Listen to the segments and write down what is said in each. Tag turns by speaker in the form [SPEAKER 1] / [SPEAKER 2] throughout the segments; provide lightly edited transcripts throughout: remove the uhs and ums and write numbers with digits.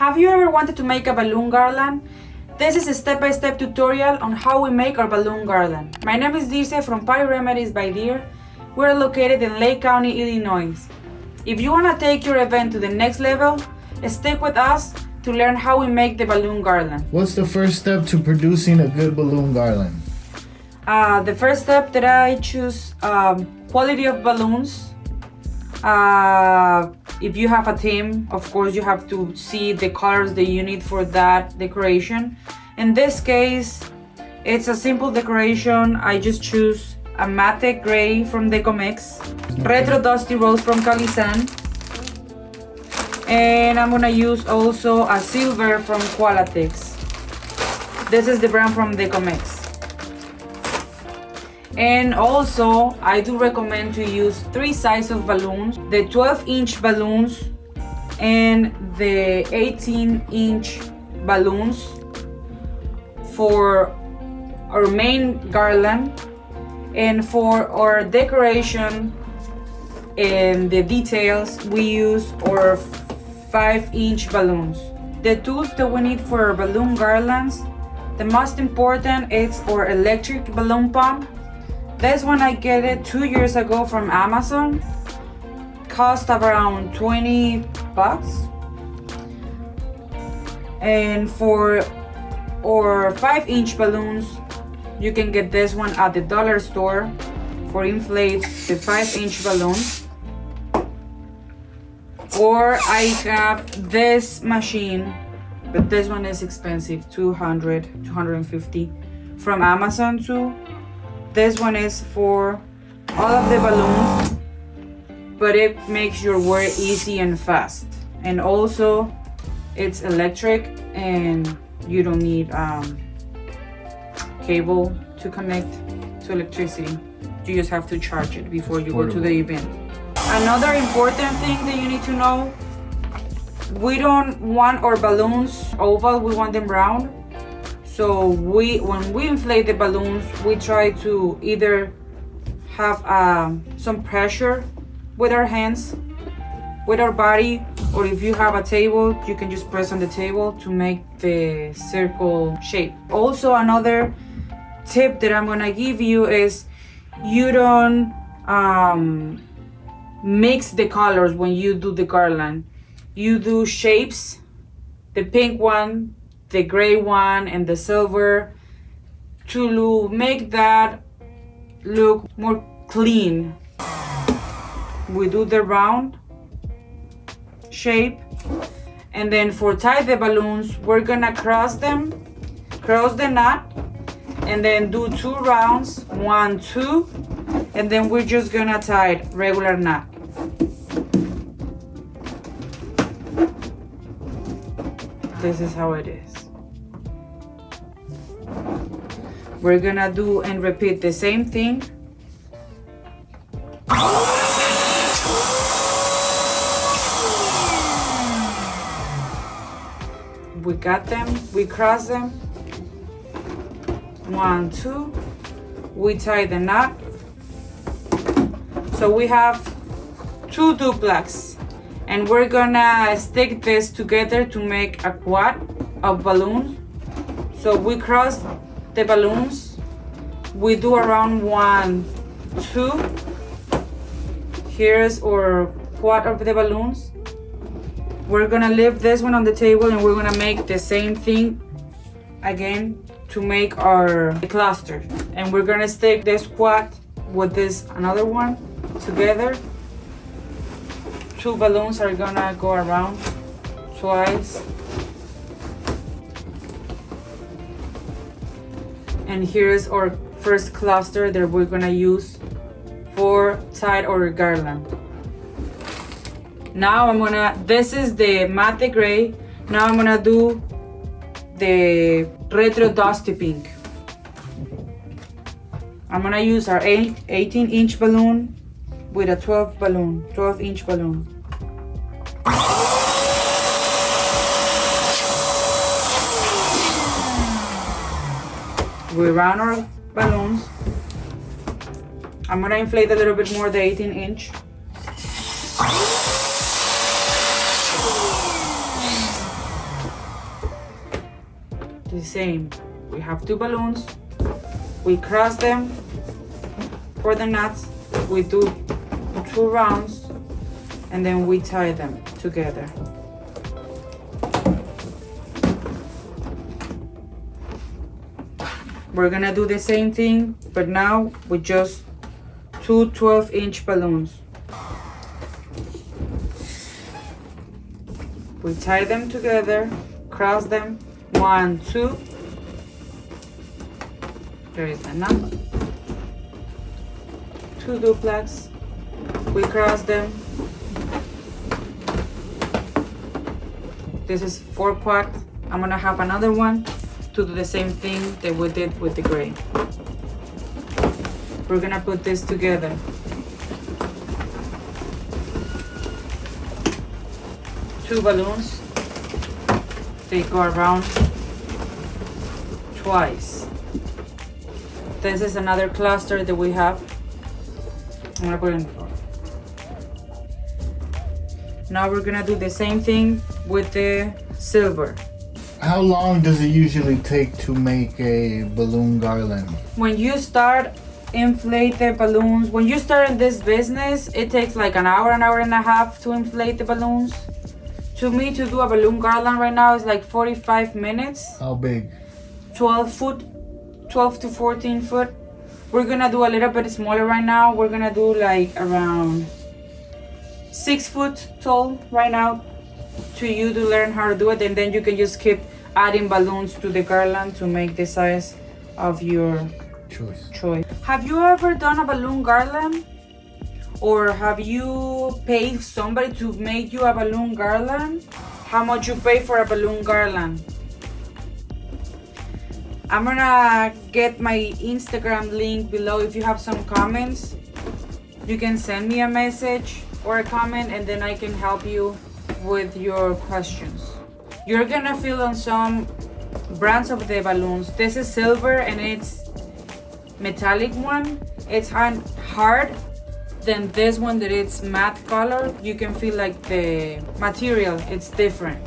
[SPEAKER 1] Have you ever wanted to make a balloon garland? This is a step-by-step tutorial on how we make our balloon garland. My name is Dirce from Party Remedies by Deer. We're located in Lake County, Illinois. If you want to take your event to the next level, stick with us to learn how we make the balloon garland.
[SPEAKER 2] What's the first step to producing a good balloon garland?
[SPEAKER 1] The first step that I choose quality of balloons. If you have a theme, of course you have to see the colors that you need for that decoration. In this case, it's a simple decoration. I just choose a matte gray from Decomix, retro dusty rose from Calisan, and I'm gonna use also a silver from Qualatex. This is the brand from Decomix. And also, I do recommend to use 3 sizes of balloons, the 12-inch balloons and the 18-inch balloons for our main garland, and for our decoration and the details we use our 5-inch balloons. The tools that we need for our balloon garlands, the most important is our electric balloon pump. This one I get it 2 years ago from Amazon. Cost around $20. And for our 5-inch balloons, you can get this one at the dollar store for inflate the 5-inch balloon. Or I have this machine, but this one is expensive, $250 from Amazon too. This one is for all of the balloons, but it makes your work easy and fast. And also, it's electric and you don't need cable to connect to electricity. You just have to charge it before you go to the event. Another important thing that you need to know, we don't want our balloons oval, we want them round. So when we inflate the balloons, we try to either have some pressure with our hands, with our body, or if you have a table, you can just press on the table to make the circle shape. Also, another tip that I'm gonna give you is you don't mix the colors when you do the garland. You do shapes, the pink one, the gray one, and the silver, to make that look more clean. We do the round shape, and then for tie the balloons, we're gonna cross them, cross the knot, and then do 2 rounds, 1, 2, and then we're just gonna tie it regular knot. This is how it is. We're gonna do and repeat the same thing. We got them, we cross them. 1, 2, we tie the knot. So we have 2 duplex, and we're gonna stick this together to make a quad of balloons. So we cross the balloons, we do around 1, 2. Here's our quad of the balloons. We're gonna leave this one on the table, and we're gonna make the same thing again to make our cluster. And we're gonna stick this quad with this another one together. 2 balloons are gonna go around twice. And here's our first cluster that we're gonna use for tie our garland. Now this is the matte gray. Now I'm gonna do the retro dusty pink. I'm gonna use our 18-inch balloon with a 12-inch balloon. We round our balloons. I'm gonna inflate a little bit more the 18-inch. the same. We have 2 balloons. We cross them for the knots. We do 2 rounds and then we tie them together. We're gonna do the same thing, but now with just 2 12-inch balloons. We tie them together, cross them, 1, 2. There is the knot. 2 duplex. We cross them. This is 4 quad. I'm gonna have another one to do the same thing that we did with the gray. We're gonna put this together. Two balloons. They go around twice. This is another cluster that we have. I'm gonna put it in front. Now we're gonna do the same thing with the silver.
[SPEAKER 2] How long does it usually take to make a balloon garland?
[SPEAKER 1] When you start inflate the balloons, when you start in this business, it takes like an hour and a half to inflate the balloons. To me, to do a balloon garland right now is like 45 minutes.
[SPEAKER 2] How big?
[SPEAKER 1] 12 to 14 foot. We're gonna do a little bit smaller right now. We're gonna do like around 6 foot tall right now to you to learn how to do it, and then you can just keep adding balloons to the garland to make the size of your choice. Have you ever done a balloon garland? Or have you paid somebody to make you a balloon garland? How much you pay for a balloon garland? I'm gonna get my Instagram link below. If you have some comments, you can send me a message or a comment, and then I can help you with your questions. You're gonna feel on some brands of the balloons. This is silver and it's metallic one. It's hard than this one that it's matte color. You can feel like the material, it's different.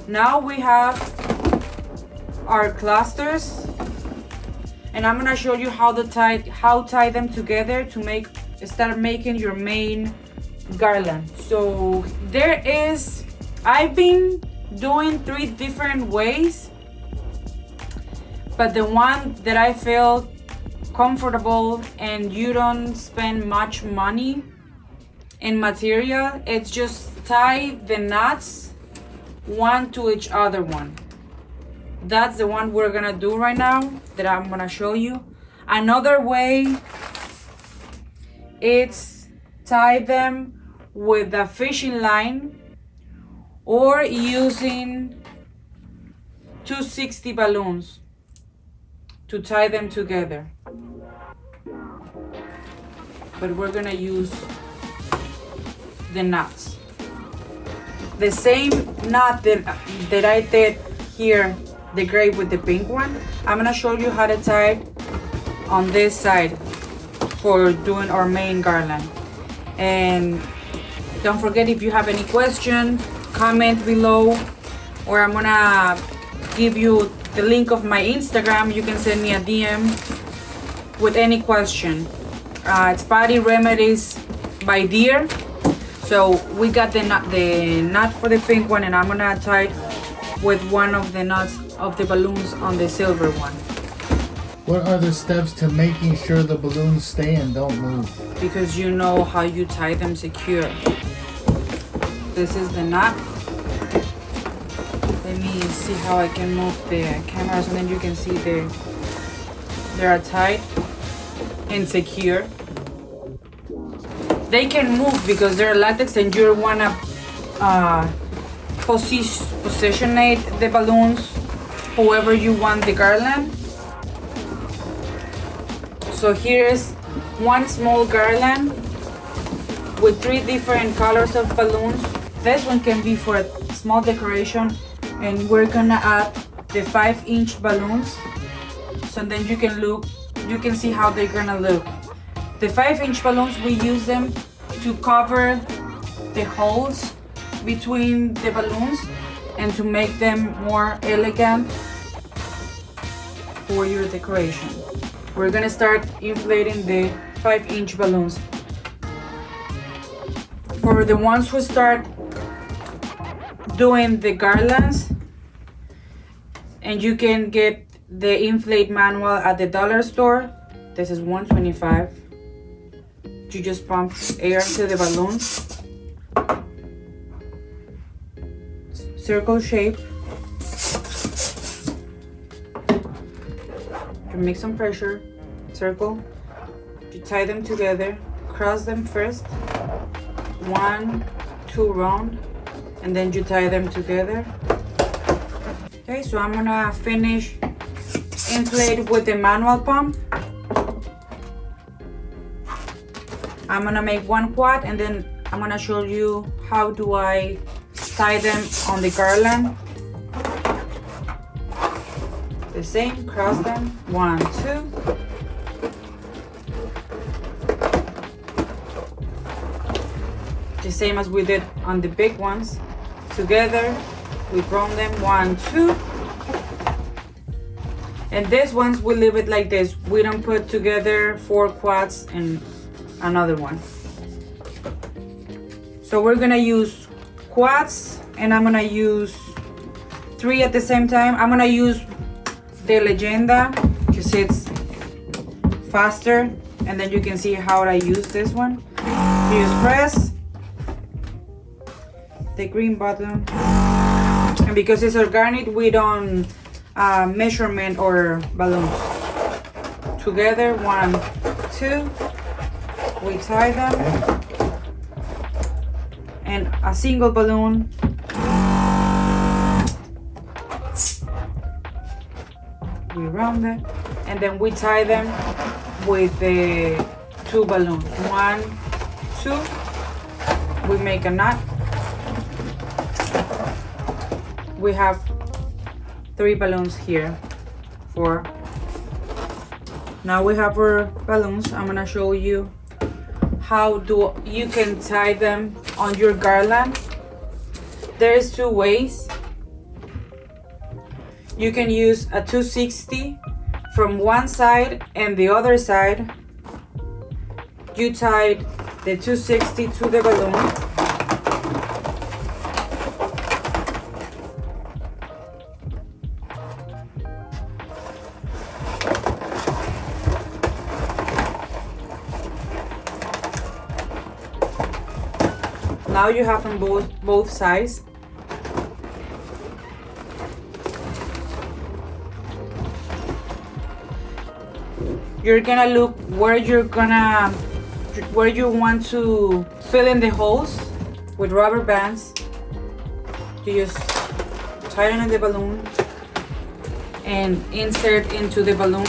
[SPEAKER 1] Now we have our clusters, and I'm gonna show you how tie them together to start making your main garland. So I've been doing 3 different ways, but the one that I feel comfortable and you don't spend much money in material, it's just tie the knots one to each other one. That's the one we're gonna do right now that I'm gonna show you. Another way, it's tie them with a fishing line or using 260 balloons to tie them together. But we're gonna use the knots. The same knot that I did here, the gray with the pink one, I'm gonna show you how to tie it on this side for doing our main garland. And don't forget, if you have any questions, comment below, or I'm gonna give you the link of my Instagram. You can send me a DM with any question. It's Body Remedies by Deer. So we got the knot for the pink one, and I'm gonna tie it with one of the knots of the balloons on the silver one.
[SPEAKER 2] What are the steps to making sure the balloons stay and don't move?
[SPEAKER 1] Because you know how you tie them secure. This is the knot. Let me see how I can move the camera so then you can see they are tied and secure. They can move because they're latex, and you wanna positionate the balloons however you want the garland. So here's one small garland with 3 different colors of balloons. This one can be for a small decoration, and we're gonna add the 5-inch balloons. So then you can see how they're gonna look. The 5-inch balloons, we use them to cover the holes between the balloons, and to make them more elegant for your decoration. We're gonna start inflating the 5-inch balloons. For the ones who start doing the garlands, and you can get the inflate manual at the dollar store. This is $125. You just pump air into the balloon, circle shape. You make some pressure, circle. You tie them together, cross them first, 1, 2 round, and then you tie them together. Okay, so I'm gonna finish inflate with the manual pump. I'm gonna make 1 quad, and then I'm gonna show you how do I tie them on the garland. The same, cross them, 1, 2. The same as we did on the big ones. Together, we round them, 1, 2. And these ones, we leave it like this. We don't put together 4 quads and another one. So we're gonna use quads, and I'm gonna use 3 at the same time. I'm gonna use the Legenda because it's faster, and then you can see how I use this one. You just press the green button, and because it's organic, we don't measurement or balloons. Together, 1, 2. We tie them, and a single balloon. We round it, and then we tie them with the 2 balloons. 1, 2. We make a knot. We have 3 balloons here. 4. Now we have our balloons. I'm gonna show you how do you can tie them on your garland. There's 2 ways. You can use a 260 from one side and the other side. You tied the 260 to the balloon. Now you have on both sides. You're gonna look where you want to fill in the holes with rubber bands. You just tighten the balloon and insert into the balloon,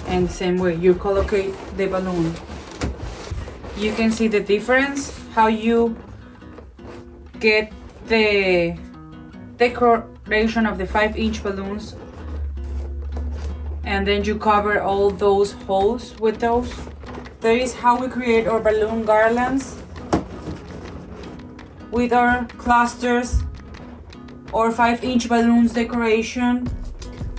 [SPEAKER 1] and same way you collocate the balloon. You can see the difference, how you get the decoration of the 5-inch balloons, and then you cover all those holes with those. That is how we create our balloon garlands with our clusters or 5-inch balloons decoration.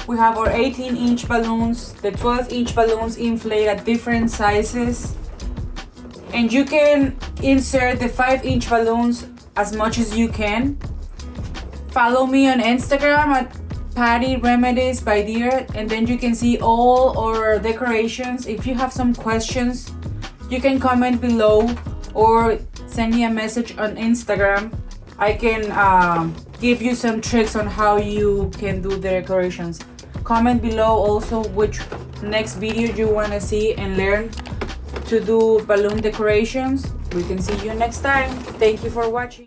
[SPEAKER 1] We have our 18-inch balloons, the 12-inch balloons inflate at different sizes. And you can insert the 5-inch balloons as much as you can. Follow me on Instagram at Patty Remedies by Dear, and then you can see all our decorations. If you have some questions, you can comment below or send me a message on Instagram. I can give you some tricks on how you can do the decorations. Comment below also which next video you want to see and learn to do balloon decorations. We can see you next time. Thank you for watching.